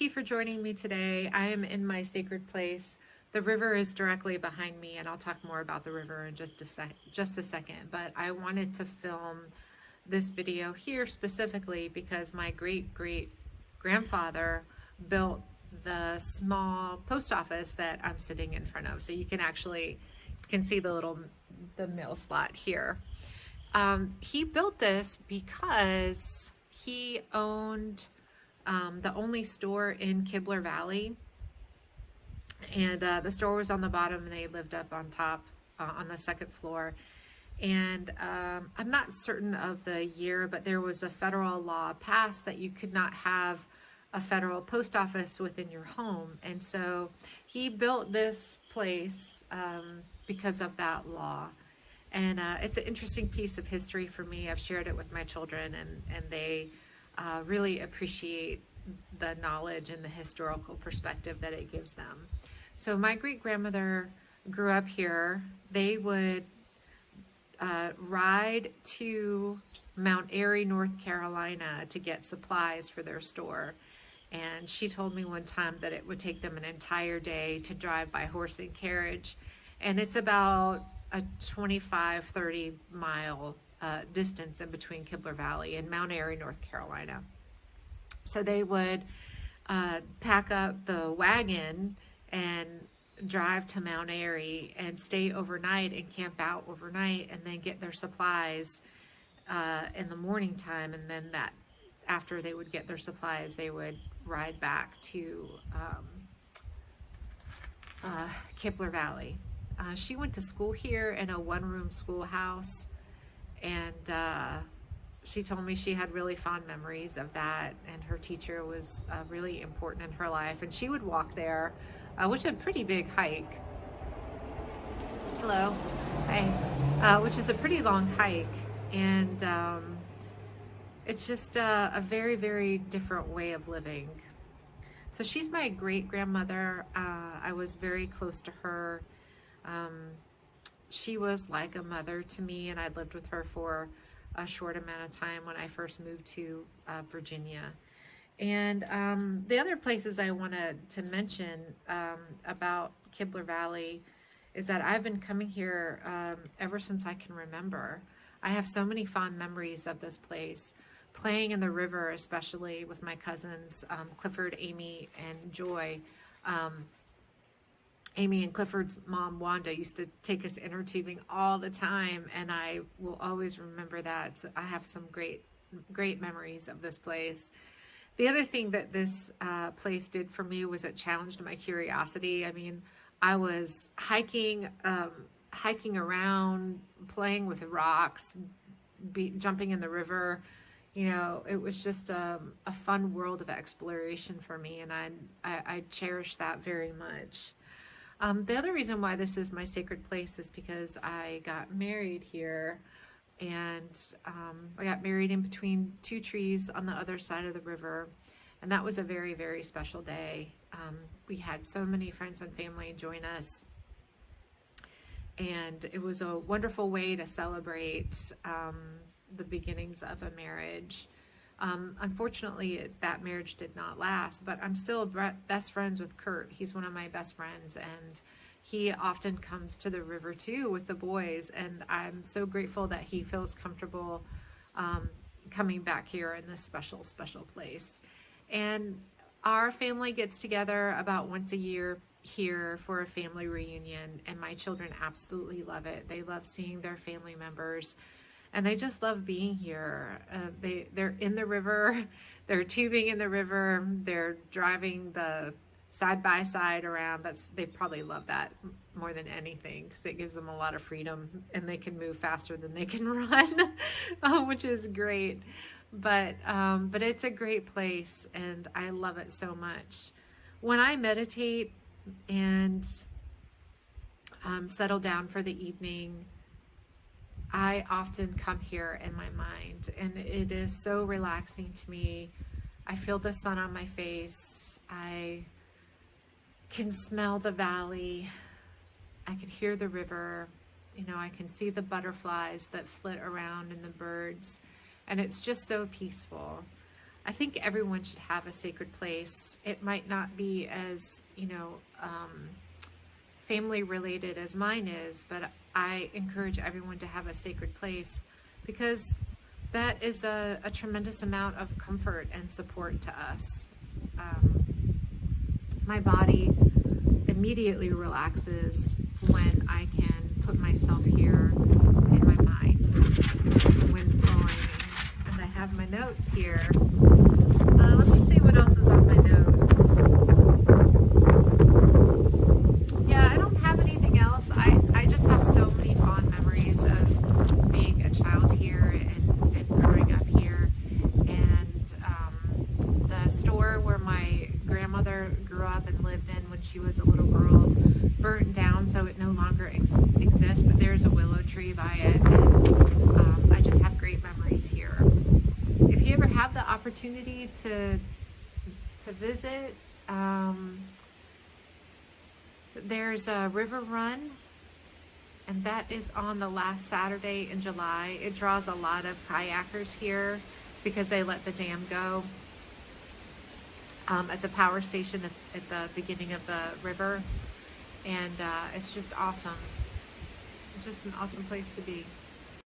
you for joining me today. I am in my sacred place. The river is directly behind me, and I'll talk more about the river in just a second. But I wanted to film this video here specifically because my great grandfather built the small post office that I'm sitting in front of. So you can see the mail slot here. He built this because he owned the only store in Kibler Valley, and the store was on the bottom and they lived up on top on the second floor. And I'm not certain of the year, but there was a federal law passed that you could not have a federal post office within your home. And so he built this place because of that law. And it's an interesting piece of history for me. I've shared it with my children, and they really appreciate the knowledge and the historical perspective that it gives them. So my great-grandmother grew up here. They would ride to Mount Airy, North Carolina to get supplies for their store. And she told me one time that it would take them an entire day to drive by horse and carriage. And it's about a 25-30 mile distance in between Kibler Valley and Mount Airy, North Carolina. So they would pack up the wagon and drive to Mount Airy and stay overnight and camp out overnight, and then get their supplies in the morning time. And then after they would get their supplies, they would ride back to Kibler Valley. She went to school here in a one-room schoolhouse, and she told me she had really fond memories of that, and her teacher was really important in her life. And she would walk there, which is a pretty big hike. Hello. Hi. Which is a pretty long hike, and it's just a very different way of living. So she's my great-grandmother. I was very close to her. She was like a mother to me, and I lived with her for a short amount of time when I first moved to Virginia. And the other places I wanted to mention about Kibler Valley is that I've been coming here ever since I can remember. I have so many fond memories of this place, playing in the river, especially with my cousins, Clifford, Amy, and Joy. Amy and Clifford's mom, Wanda, used to take us inner tubing all the time, and I will always remember that. So I have some great memories of this place. The other thing that this place did for me was it challenged my curiosity. I mean, I was hiking around, playing with rocks, jumping in the river. You know, it was just a fun world of exploration for me, and I cherish that very much. The other reason why this is my sacred place is because I got married here, and I got married in between two trees on the other side of the river, and that was a very special day. We had so many friends and family join us, and it was a wonderful way to celebrate the beginnings of a marriage. Unfortunately, that marriage did not last, but I'm still best friends with Kurt. He's one of my best friends, and he often comes to the river too with the boys, and I'm so grateful that he feels comfortable coming back here in this special place. And our family gets together about once a year here for a family reunion, and my children absolutely love it. They love seeing their family members, and they just love being here. They're in the river, they're tubing in the river, they're driving the side-by-side around. They probably love that more than anything, because it gives them a lot of freedom, and they can move faster than they can run, which is great. But it's a great place, and I love it so much. When I meditate and settle down for the evening, I often come here in my mind, and it is so relaxing to me. I feel the sun on my face. I can smell the valley. I can hear the river. You know, I can see the butterflies that flit around and the birds, and it's just so peaceful. I think everyone should have a sacred place. It might not be as, family related as mine is, but I encourage everyone to have a sacred place because that is a tremendous amount of comfort and support to us. My body immediately relaxes when I can put myself here in my mind. The wind's blowing and I have my notes here. Let me see what else is on my notes. Yeah, I don't have anything else. I just have so many fond memories of being a child here and growing up here. And the store where my grandmother grew up and lived in when she was a little girl burnt down, so it no longer exists, but there's a willow tree by it. And I just have great memories here. If you ever have the opportunity to visit, there's a river run, and that is on the last Saturday in July. It draws a lot of kayakers here because they let the dam go at the power station at the beginning of the river, and it's just awesome. It's just an awesome place to be.